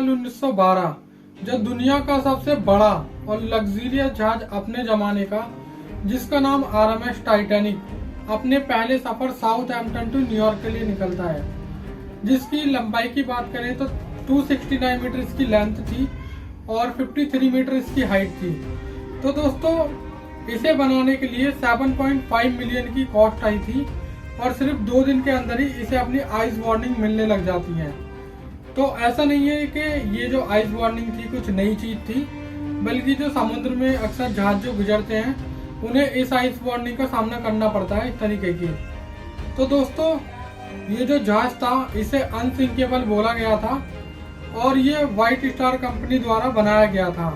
अप्रैल 1912 जब दुनिया का सबसे बड़ा और लग्जरियस जहाज अपने जमाने का, जिसका नाम RMS टाइटैनिक, अपने पहले सफर साउथहैम्पटन टू न्यूयॉर्क के लिए निकलता है, जिसकी लंबाई की बात करें तो 269 मीटर इसकी लेंथ थी और 53 मीटर इसकी हाइट थी। तो दोस्तों, इसे बनाने के लिए 7.5 मिलियन की कॉस्ट आई थी और सिर्फ 2 दिन के अंदर ही इसे अपनी आइस वार्निंग मिलने लग जाती है। तो ऐसा नहीं है कि ये जो आइस वार्निंग थी कुछ नई चीज थी, बल्कि जो समुद्र में अक्सर जहाज जो गुजरते हैं उन्हें इस आइस वार्निंग का सामना करना पड़ता है इस तरीके की। तो दोस्तों, ये जो जहाज था इसे अनसिंकेबल बोला गया था और ये व्हाइट स्टार कंपनी द्वारा बनाया गया था।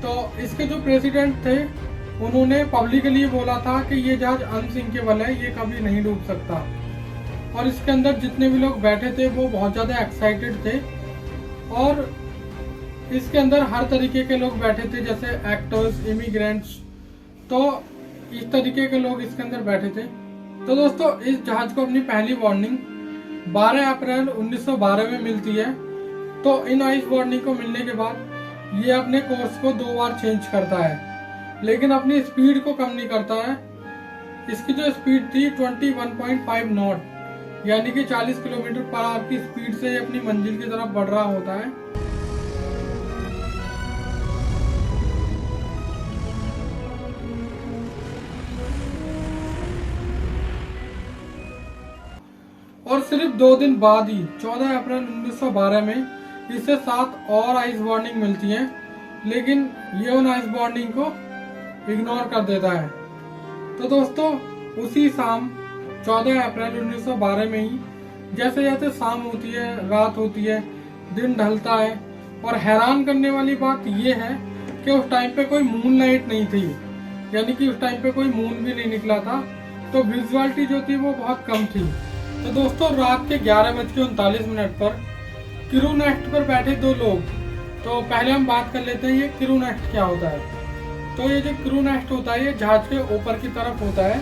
तो इसके जो प्रेसिडेंट थे उन्होंने पब्लिकली बोला था कि ये जहाज अनसिंकेबल है, ये कभी नहीं डूब सकता। और इसके अंदर जितने भी लोग बैठे थे वो बहुत ज़्यादा एक्साइटेड थे और इसके अंदर हर तरीके के लोग बैठे थे, जैसे एक्टर्स, इमिग्रेंट्स, तो इस तरीके के लोग इसके अंदर बैठे थे। तो दोस्तों, इस जहाज को अपनी पहली वार्निंग 12 अप्रैल 1912 में मिलती है। तो इन आइस वार्निंग को मिलने के बाद ये अपने कोर्स को 2 बार चेंज करता है, लेकिन अपनी स्पीड को कम नहीं करता है। इसकी जो स्पीड थी 21.5 नॉट, यानी कि 40 किलोमीटर पर आवर की स्पीड से ये अपनी मंजिल की तरफ बढ़ रहा होता है। और सिर्फ 2 दिन बाद ही 14 अप्रैल 1912 में इसे 7 और आइस वार्निंग मिलती है, लेकिन ये उन आइस वार्निंग को इग्नोर कर देता है। तो दोस्तों, उसी शाम 14 अप्रैल 1912 में ही जैसे जैसे शाम होती है, रात होती है, दिन ढलता है, और हैरान करने वाली बात यह है कि उस टाइम पे कोई मून लाइट नहीं थी, यानी कि उस टाइम पे कोई मून भी नहीं निकला था, तो विजुअलिटी जो थी वो बहुत कम थी। तो दोस्तों, रात के 11:39 पर क्रू नेस्ट पर बैठे 2 लोग। तो पहले हम बात कर लेते हैं ये क्रू नेस्ट क्या होता है। तो ये जो क्रू नेस्ट होता है ये जहाज के ऊपर की तरफ होता है,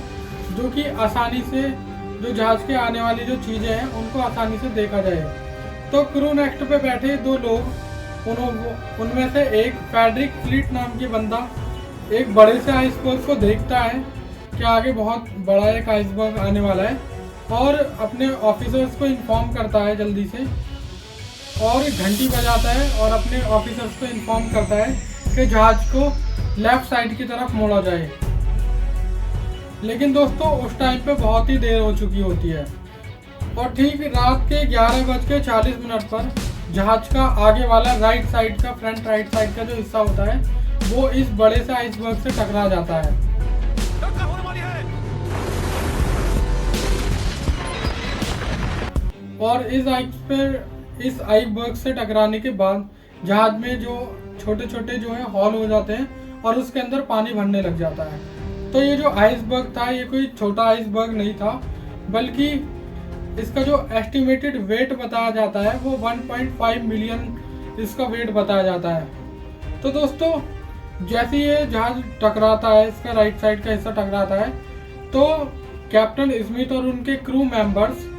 जो कि आसानी से जो जहाज के आने वाली जो चीज़ें हैं उनको आसानी से देखा जाए। तो क्रू नेस्ट पे बैठे 2 लोग, उनमें से एक फ्रेडरिक फ्लीट नाम की बंदा एक बड़े से आइसबर्ग को देखता है कि आगे बहुत बड़ा एक आइसबर्ग आने वाला है, और अपने ऑफिसर्स को इन्फॉर्म करता है जल्दी से, और घंटी बजाता है और अपने ऑफिसर्स को इन्फॉर्म करता है कि जहाज को लेफ्ट साइड की तरफ मोड़ा जाए। लेकिन दोस्तों, उस टाइम पे बहुत ही देर हो चुकी होती है और ठीक रात के 11:40 पर जहाज का आगे वाला राइट साइड का, फ्रंट राइट साइड का जो हिस्सा होता है वो इस बड़े से आइसबर्ग से टकरा जाता है। और इस आइसबर्ग से टकराने के बाद जहाज में जो छोटे छोटे जो है हॉल हो जाते हैं और उसके अंदर पानी भरने लग जाता है। तो ये जो आइसबर्ग था ये कोई छोटा आइसबर्ग नहीं था, बल्कि इसका जो एस्टिमेटेड वेट बताया जाता है वो 1.5 मिलियन इसका वेट बताया जाता है। तो दोस्तों, जैसे ये जहाज टकराता है, इसका राइट साइड का हिस्सा टकराता है, तो कैप्टन स्मिथ और उनके क्रू मेंबर्स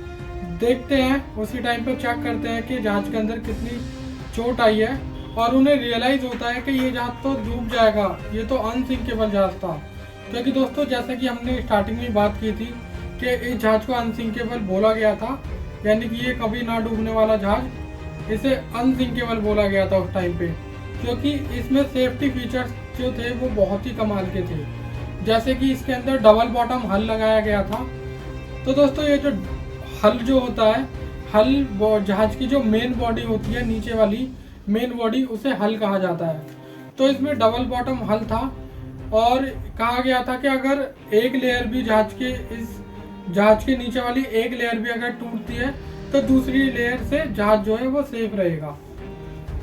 देखते हैं, उसी टाइम पर चेक करते हैं कि जहाज के अंदर कितनी चोट आई है, और उन्हें रियलाइज होता है कि ये जहाज तो डूब जाएगा, ये तो अनसिंकेबल जहाज था। क्योंकि दोस्तों, जैसे कि हमने स्टार्टिंग में बात की थी कि इस जहाज को अनसिंकेबल बोला गया था, यानी कि ये कभी ना डूबने वाला जहाज, इसे अनसिंकेबल बोला गया था उस टाइम पे, क्योंकि इसमें सेफ्टी फीचर्स जो थे वो बहुत ही कमाल के थे। जैसे कि इसके अंदर डबल बॉटम हल लगाया गया था। तो दोस्तों, ये जो हल जो होता है, हल जहाज की जो मेन बॉडी होती है, नीचे वाली मेन बॉडी, उसे हल कहा जाता है। तो इसमें डबल बॉटम हल था और कहा गया था कि अगर एक लेयर भी जहाज के नीचे वाली एक लेयर भी अगर टूटती है तो दूसरी लेयर से जहाज जो है वो सेफ रहेगा।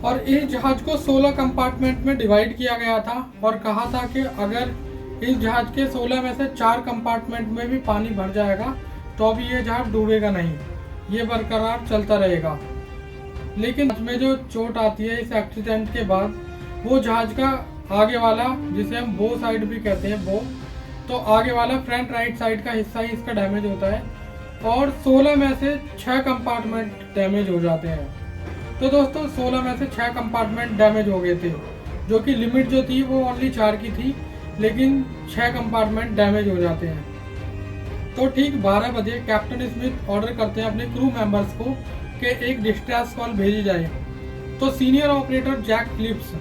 और इस जहाज को 16 कंपार्टमेंट में डिवाइड किया गया था और कहा था कि अगर इस जहाज के 16 में से 4 कंपार्टमेंट में भी पानी भर जाएगा तो भी ये जहाज डूबेगा नहीं, ये बरकरार चलता रहेगा। लेकिन इसमें जो चोट आती है इस एक्सीडेंट के बाद, वो जहाज का आगे वाला, जिसे हम बो साइड भी कहते हैं, बो, तो आगे वाला फ्रंट राइट साइड का हिस्सा ही इसका डैमेज होता है और 16 में से 6 कंपार्टमेंट डैमेज हो जाते हैं। तो दोस्तों 16 में से 6 कंपार्टमेंट डैमेज हो गए थे, जो कि लिमिट जो थी वो ओनली 4 की थी, लेकिन 6 कंपार्टमेंट डैमेज हो जाते हैं। तो ठीक 12 बजे कैप्टन स्मिथ ऑर्डर करते हैं अपने क्रू मेंबर्स को कि एक डिस्ट्रेस कॉल भेजी जाए। तो सीनियर ऑपरेटर जैक फिलिप्स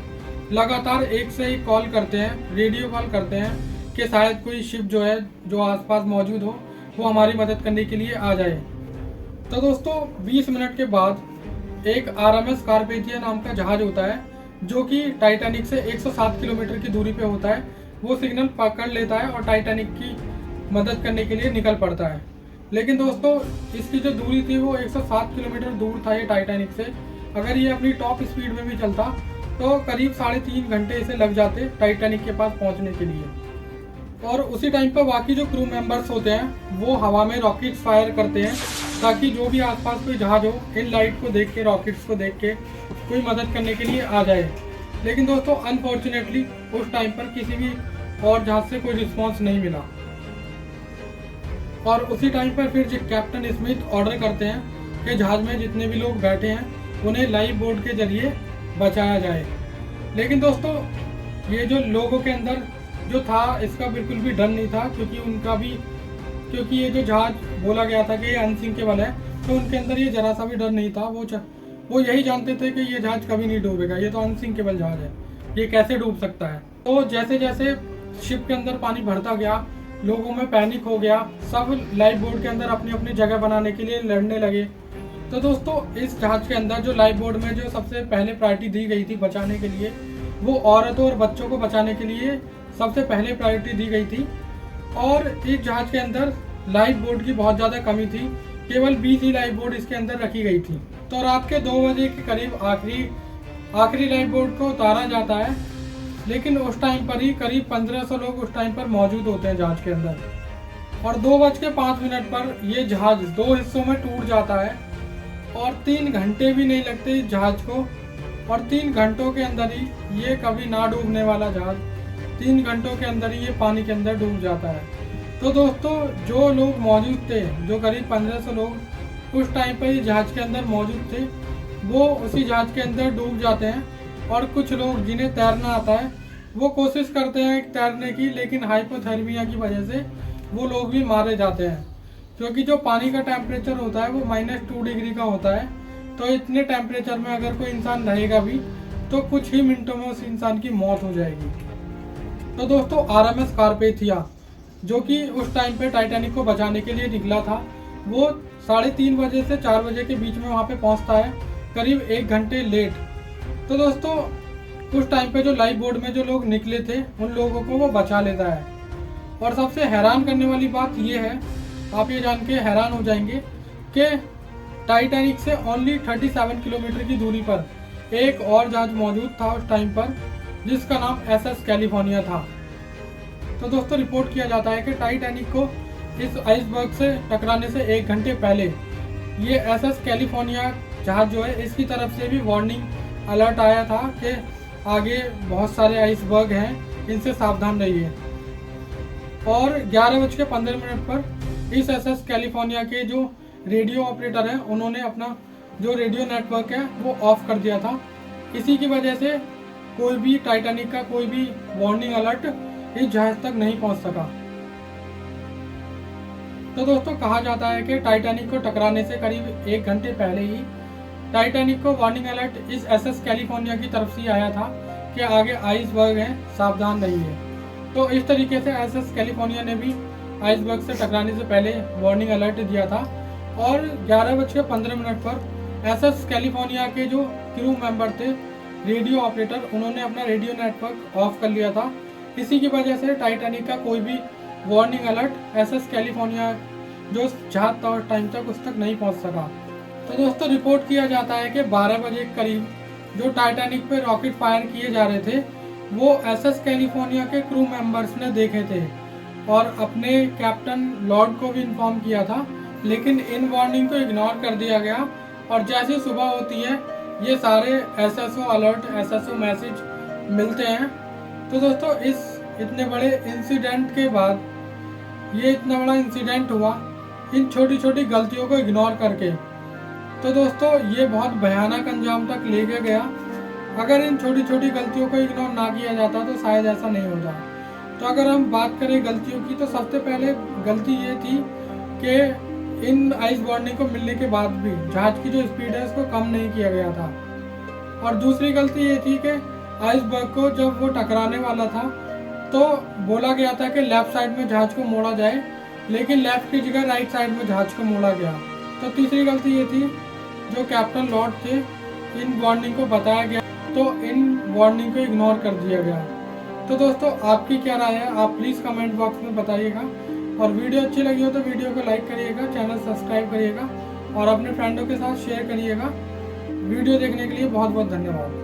लगातार एक से एक कॉल करते हैं, रेडियो कॉल करते हैं कि शायद कोई शिप जो है जो आसपास मौजूद हो वो हमारी मदद करने के लिए आ जाए। तो दोस्तों 20 मिनट के बाद एक RMS कारपेथिया नाम का जहाज होता है, जो कि टाइटैनिक से 107 किलोमीटर की दूरी पे होता है। वो सिग्नल पकड़ लेता है और टाइटैनिक की मदद करने के लिए निकल पड़ता है। लेकिन दोस्तों इसकी जो दूरी थी वो 107 किलोमीटर दूर था ये टाइटैनिक से। अगर ये अपनी टॉप स्पीड में भी चलता तो करीब 3.5 घंटे इसे लग जाते टाइटैनिक के पास पहुंचने के लिए। और उसी टाइम पर बाकी जो क्रू मेंबर्स होते हैं वो हवा में रॉकेट्स फायर करते हैं, ताकि जो भी आसपास कोई जहाज हो इन लाइट को देख के, रॉकेट्स को देख के कोई मदद करने के लिए आ जाए। लेकिन दोस्तों अनफॉर्चुनेटली उस टाइम पर किसी भी और जहाज से कोई रिस्पॉन्स नहीं मिला। और उसी टाइम पर फिर कैप्टन स्मिथ ऑर्डर करते हैं कि जहाज में जितने भी लोग बैठे हैं उन्हें लाइफ बोट के जरिए बचाया जाए। लेकिन दोस्तों ये जो लोगों के अंदर जो था इसका बिल्कुल भी डर नहीं था, क्योंकि ये जो जहाज बोला गया था कि ये अनसिंकेबल है, तो उनके अंदर ये जरा सा भी डर नहीं था। वो यही जानते थे कि ये जहाज कभी नहीं डूबेगा, ये तो अनसिंकेबल जहाज है, ये कैसे डूब सकता है। तो जैसे जैसे शिप के अंदर पानी भरता गया, लोगों में पैनिक हो गया, सब लाइफ बोट के अंदर अपनी अपनी जगह बनाने के लिए लड़ने लगे। तो दोस्तों इस जहाज के अंदर जो लाइफ बोट में जो सबसे पहले प्रायोरिटी दी गई थी बचाने के लिए, वो औरतों और बच्चों को बचाने के लिए सबसे पहले प्रायोरिटी दी गई थी। और इस जहाज के अंदर लाइफ बोट की बहुत ज़्यादा कमी थी, केवल 20 ही लाइफ बोट इसके अंदर रखी गई थी। तो रात के 2 बजे के करीब आखिरी लाइफ बोट को उतारा जाता है, लेकिन उस टाइम पर ही करीब 1500 लोग उस टाइम पर मौजूद होते हैं जहाज के अंदर। और 2:05 पर ये जहाज 2 हिस्सों में टूट जाता है और 3 घंटे भी नहीं लगते इस जहाज को। और 3 घंटों के अंदर ही ये कभी ना डूबने वाला जहाज 3 घंटों के अंदर ही ये पानी के अंदर डूब जाता है। तो दोस्तों जो लोग मौजूद थे, जो करीब 1500 लोग उस टाइम पर ये जहाज के अंदर मौजूद थे, वो उसी जहाज के अंदर डूब जाते हैं। और कुछ लोग जिन्हें तैरना आता है वो कोशिश करते हैं तैरने की, लेकिन हाइपोथर्मिया की वजह से वो लोग भी मारे जाते हैं, क्योंकि जो पानी का टेम्परेचर होता है वो -2 डिग्री का होता है। तो इतने टेम्परेचर में अगर कोई इंसान रहेगा भी तो कुछ ही मिनटों में उस इंसान की मौत हो जाएगी। तो दोस्तों RMS कारपेथिया जो कि उस टाइम पे टाइटैनिक को बचाने के लिए निकला था, वो 3:30 बजे से 4 बजे के बीच में वहाँ पे पहुँचता है, करीब 1 घंटे लेट। तो दोस्तों उस टाइम पे जो लाइफ बोट में जो लोग निकले थे उन लोगों को वो बचा लेता है। और सबसे हैरान करने वाली बात ये है, आप ये जान के हैरान हो जाएंगे कि टाइटैनिक से ओनली 37 किलोमीटर की दूरी पर एक और जहाज मौजूद था उस टाइम पर, जिसका नाम SS कैलिफोर्निया था। तो दोस्तों रिपोर्ट किया जाता है कि टाइटैनिक को इस आइसबर्ग से टकराने से 1 घंटे पहले ये SS कैलिफोर्निया जहाज जो है इसकी तरफ से भी वार्निंग अलर्ट आया था कि आगे बहुत सारे आइसबर्ग हैं, इनसे सावधान रहिए। और 11:15 पर इस SS कैलिफोर्निया के जो रेडियो ऑपरेटर हैं उन्होंने अपना जो रेडियो नेटवर्क है वो ऑफ कर दिया था। इसी की वजह से कोई भी टाइटैनिक का कोई भी वार्निंग अलर्ट इस जहाज तक नहीं पहुंच सका। तो दोस्तों कहा जाता है कि टाइटैनिक को टकराने से करीब 1 घंटे पहले ही टाइटैनिक को वार्निंग अलर्ट इस SS कैलिफोर्निया की तरफ से आया था कि आगे आइसबर्ग हैं, सावधान रहिए। तो इस तरीके से SS कैलिफोर्निया ने भी आइसबर्ग से टकराने से पहले वार्निंग अलर्ट दिया था। और 11:15 पर SS कैलिफोर्निया के जो क्रू मेंबर थे, रेडियो ऑपरेटर, उन्होंने अपना रेडियो नेटवर्क ऑफ कर लिया था। इसी की वजह से टाइटैनिक का कोई भी वार्निंग अलर्ट SS कैलिफोर्निया जो जहाज था उस टाइम तक उस तक नहीं पहुंच सका। तो दोस्तों रिपोर्ट किया जाता है कि 12 बजे के करीब जो टाइटैनिक पे रॉकेट फायर किए जा रहे थे वो SS कैलिफोर्निया के क्रू मेंबर्स ने देखे थे और अपने कैप्टन लॉर्ड को भी इन्फॉर्म किया था, लेकिन इन वार्निंग को इग्नोर कर दिया गया। और जैसे सुबह होती है ये सारे SSO अलर्ट, SSO मैसेज मिलते हैं। तो दोस्तों इस इतने बड़े इंसिडेंट के बाद, ये इतना बड़ा इंसिडेंट हुआ इन छोटी छोटी गलतियों को इग्नोर करके, तो दोस्तों ये बहुत भयानक अंजाम तक लेके गया। अगर इन छोटी छोटी गलतियों को इग्नोर ना किया जाता तो शायद ऐसा नहीं होता। तो अगर हम बात करें गलतियों की, तो सबसे पहले गलती ये थी कि इन आइस वार्निंग को मिलने के बाद भी जहाज की जो स्पीड है उसको कम नहीं किया गया था। और दूसरी गलती ये थी कि आइसबर्ग को जब वो टकराने वाला था तो बोला गया था कि लेफ्ट साइड में जहाज को मोड़ा जाए, लेकिन लेफ्ट की जगह राइट साइड में जहाज को मोड़ा गया। तो तीसरी गलती ये थी, जो कैप्टन लॉर्ड थे, इन वार्निंग को बताया गया तो इन वार्निंग को इग्नोर कर दिया गया। तो दोस्तों आपकी क्या राय है, आप प्लीज़ कमेंट बॉक्स में बताइएगा। और वीडियो अच्छी लगी हो तो वीडियो को लाइक करिएगा, चैनल सब्सक्राइब करिएगा और अपने फ्रेंडों के साथ शेयर करिएगा। वीडियो देखने के लिए बहुत बहुत धन्यवाद।